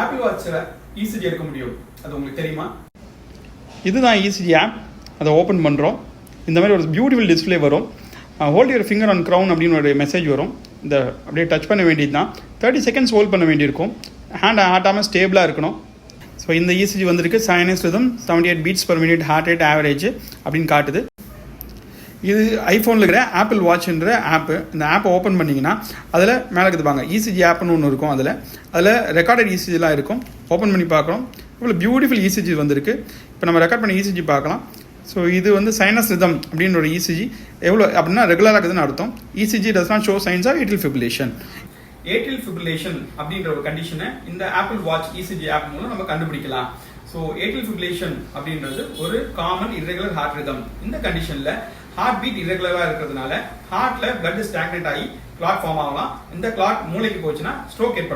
Apple வாட்சில் ECG எடுக்க முடியும். அது உங்களுக்கு தெரியுமா? இதுதான் இசிஜி ஆப். அதை ஓப்பன் பண்ணுறோம். இந்த மாதிரி ஒரு பியூட்டிஃபுல் டிஸ்பிளே வரும். Hold your finger on crown அப்படின்னு ஒரு மெசேஜ் வரும். இந்த அப்படியே டச் பண்ண வேண்டியது தான். 30 செகண்ட்ஸ் ஹோல்ட் பண்ண வேண்டியிருக்கும். ஹேண்ட் ஆட்டாமல் ஸ்டேபிளாக இருக்கணும். ஸோ இந்த இசிஜி வந்திருக்கு. Sinus rhythm 78 beats per minute heart rate average அப்படின்னு காட்டுது. இது ஐஃபோனில் இருக்கிற ஆப்பிள் வாட்ச்ன்ற ஆப்பு. இந்த ஆப்பை ஓப்பன் பண்ணிங்கன்னா அதில் மேலே இருக்குதுப்பாங்க இசிஜி ஆப்னு ஒன்று இருக்கும். அதில் ரெக்கார்டட் இசிஜிலாம் இருக்கும். ஓப்பன் பண்ணி பார்க்குறோம். இவ்வளோ பியூட்டிஃபுல் இசிஜி வந்திருக்கு. இப்போ நம்ம ரெக்கார்ட் பண்ணி இசிஜி பார்க்கலாம். ஸோ இது வந்து சைனஸ் ரிதம் அப்படின்னு ஒரு இசிஜி. எவ்வளோ அப்படின்னா ரெகுலராக இருக்குதுன்னு அர்த்தம். ECG does not show signs of atrial fibrillation. Atrial fibrillation அப்படின்ற ஒரு கண்டிஷனை இந்த ஆப்பிள் வாட்ச் இசிஜி ஆப் மூலம் நம்ம கண்டுபிடிக்கலாம். ஸோ ஏட்ரியல் ஃபிப்ரிலேஷன் அப்படின்றது ஒரு காமன் இர்ரெகுலர் ஹார்ட் ரிதம். இந்த கண்டிஷனில் ஹார்ட் பீட் இர்ரெகுலராக இருக்கிறதுனால ஹார்ட்ல பிளட் ஸ்டாக்னேட் ஆகி கிளாட் ஃபார்ம் ஆகலாம். இந்த கிளாட் மூளைக்கு போச்சுன்னா ஸ்ட்ரோக் ஏற்படுத்தும்.